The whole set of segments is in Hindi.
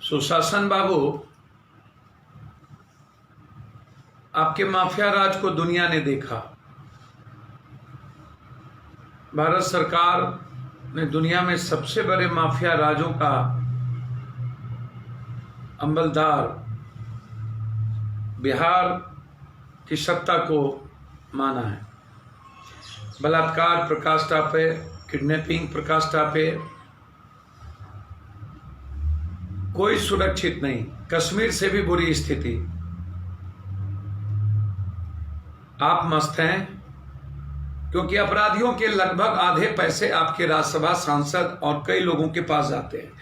सुशासन बाबू, आपके माफिया राज को दुनिया ने देखा। भारत सरकार ने दुनिया में सबसे बड़े माफिया राजों का अंबलदार बिहार की सत्ता को माना है। बलात्कार प्रकाष्ठा पे, किडनैपिंग प्रकाष्ठा पे, कोई सुरक्षित नहीं। कश्मीर से भी बुरी स्थिति। आप मस्त हैं क्योंकि अपराधियों के लगभग आधे पैसे आपके राज्यसभा सांसद और कई लोगों के पास जाते हैं।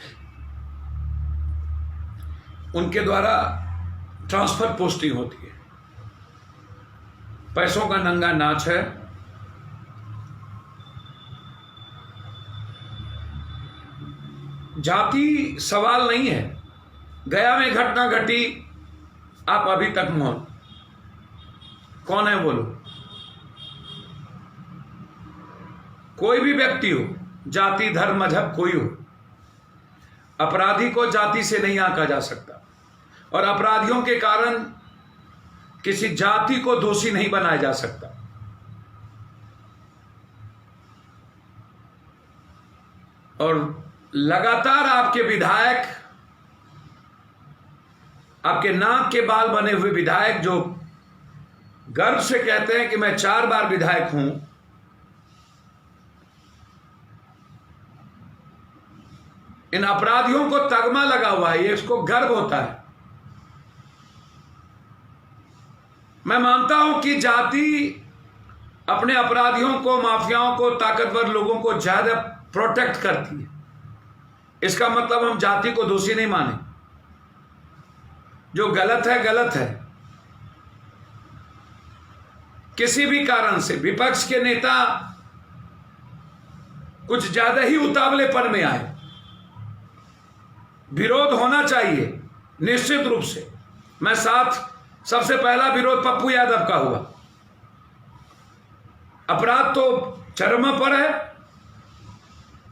उनके द्वारा ट्रांसफर पोस्टिंग होती है। पैसों का नंगा नाच है। जाति सवाल नहीं है। गया में घटना घटी, आप अभी तक मौन। कौन है बोलो? कोई भी व्यक्ति हो, जाति धर्म मजहब कोई हो, अपराधी को जाति से नहीं आंका जा सकता और अपराधियों के कारण किसी जाति को दोषी नहीं बनाया जा सकता। और लगातार आपके विधायक, आपके नाक के बाल बने हुए विधायक जो गर्व से कहते हैं कि मैं 4 बार विधायक हूं, इन अपराधियों को तगमा लगा हुआ है। ये इसको गर्व होता है। मैं मानता हूं कि जाति अपने अपराधियों को, माफियाओं को, ताकतवर लोगों को ज्यादा प्रोटेक्ट करती है। इसका मतलब हम जाति को दोषी नहीं माने। जो गलत है गलत है। किसी भी कारण से विपक्ष के नेता कुछ ज्यादा ही उतावलेपन में आए, विरोध होना चाहिए निश्चित रूप से। मैं साथ, सबसे पहला विरोध पप्पू यादव का हुआ। अपराध तो चरम पर है।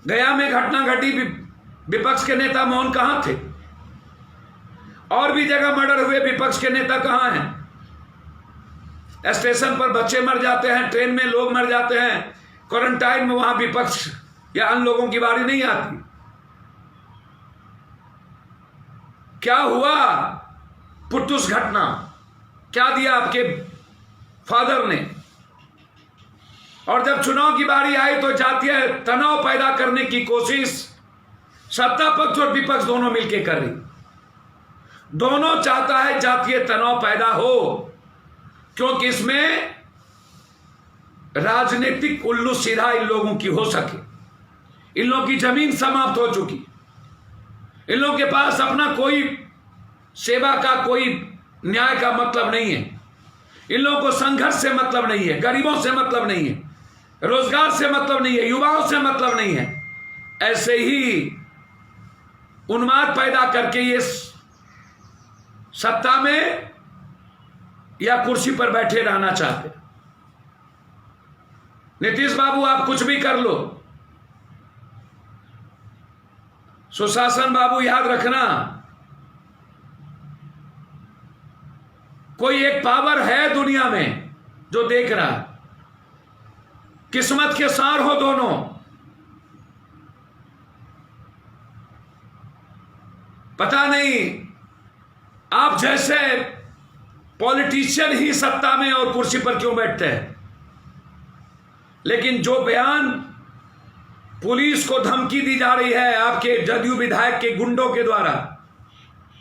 गया में घटना घटी, विपक्ष के नेता मौन कहां थे? और भी जगह मर्डर हुए, विपक्ष के नेता कहां हैं? स्टेशन पर बच्चे मर जाते हैं, ट्रेन में लोग मर जाते हैं, क्वारंटाइन में, वहां विपक्ष या अन्य लोगों की बारी नहीं आती। क्या हुआ? पुट्टूस घटना क्या दिया आपके फादर ने? और जब चुनाव की बारी आई तो जातीय तनाव पैदा करने की कोशिश सत्ता पक्ष और विपक्ष दोनों मिलकर कर रही। दोनों चाहता है जातीय तनाव पैदा हो, क्योंकि इसमें राजनीतिक उल्लू सीधा इन लोगों की हो सके। इन लोगों की जमीन समाप्त हो चुकी। इन लोगों के पास अपना कोई सेवा का, कोई न्याय का मतलब नहीं है। इन लोगों को संघर्ष से मतलब नहीं है, गरीबों से मतलब नहीं है, रोजगार से मतलब नहीं है, युवाओं से मतलब नहीं है। ऐसे ही उन्माद पैदा करके ये सत्ता में या कुर्सी पर बैठे रहना चाहते। नीतीश बाबू, आप कुछ भी कर लो। सुशासन बाबू, याद रखना, कोई एक पावर है दुनिया में जो देख रहा है। किस्मत के सार हो दोनों। पता नहीं आप जैसे पॉलिटिशियन ही सत्ता में और कुर्सी पर क्यों बैठते हैं, लेकिन जो बयान पुलिस को धमकी दी जा रही है आपके जदयू विधायक के गुंडों के द्वारा,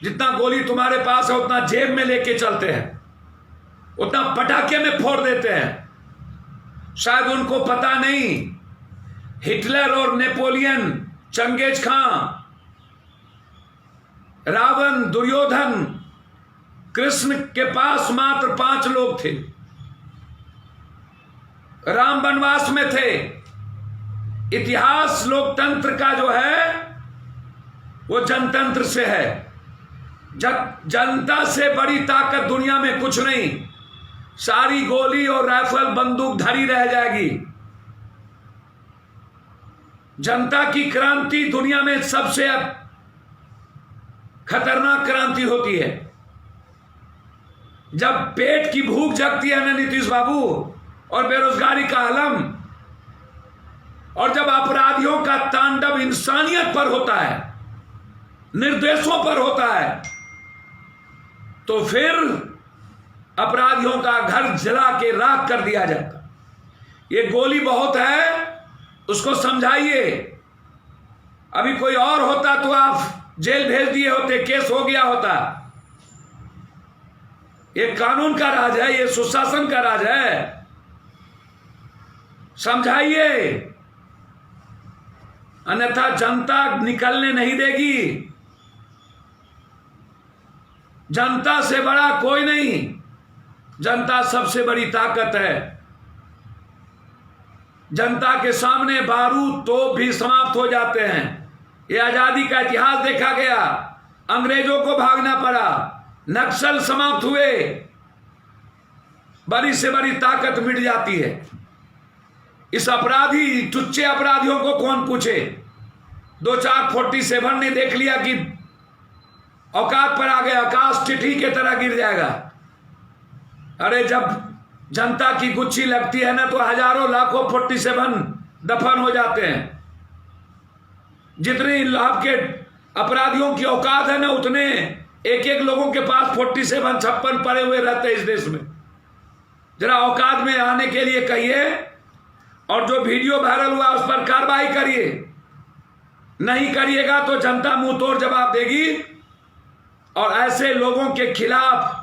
जितना गोली तुम्हारे पास है उतना जेब में लेके चलते हैं, उतना पटाखे में फोड़ देते हैं। शायद उनको पता नहीं, हिटलर और नेपोलियन, चंगेज खां, रावण, दुर्योधन, कृष्ण के पास मात्र 5 लोग थे। राम वनवास में थे। इतिहास लोकतंत्र का जो है वो जनतंत्र से है। जनता से बड़ी ताकत दुनिया में कुछ नहीं। सारी गोली और राइफल बंदूक धरी रह जाएगी। जनता की क्रांति दुनिया में सबसे खतरनाक क्रांति होती है। जब पेट की भूख जगती है ना नीतीश बाबू, और बेरोजगारी का आलम, और जब अपराधियों का तांडव इंसानियत पर होता है, निर्देशों पर होता है, तो फिर अपराधियों का घर जला के राख कर दिया जाता। ये गोली बहुत है, उसको समझाइए। अभी कोई और होता तो आप जेल भेज दिए होते, केस हो गया होता। ये कानून का राज है, ये सुशासन का राज है। समझाइए, अन्यथा जनता निकलने नहीं देगी। जनता से बड़ा कोई नहीं, जनता सबसे बड़ी ताकत है। जनता के सामने बारूद तोप भी समाप्त हो जाते हैं। ये आजादी का इतिहास देखा गया, अंग्रेजों को भागना पड़ा, नक्सल समाप्त हुए, बड़ी से बड़ी ताकत मिट जाती है। इस अपराधी, टुच्चे अपराधियों को कौन पूछे? 2-4 47 ने देख लिया कि औकात पर आ गया, आकाश चिट्ठी की तरह गिर जाएगा। अरे जब जनता की गुच्छी लगती है ना, तो हजारों लाखों 47 दफन हो जाते हैं। जितनी आपके अपराधियों की औकात है ना, उतने एक एक लोगों के पास 47 56 पड़े हुए रहते हैं इस देश में। जरा औकात में आने के लिए कहिए, और जो वीडियो वायरल हुआ उस पर कार्रवाई करिए। नहीं करिएगा तो जनता मुंह तोड़ जवाब देगी, और ऐसे लोगों के खिलाफ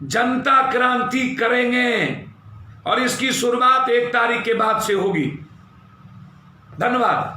जनता क्रांति करेंगे, और इसकी शुरुआत 1 तारीख के बाद से होगी। धन्यवाद।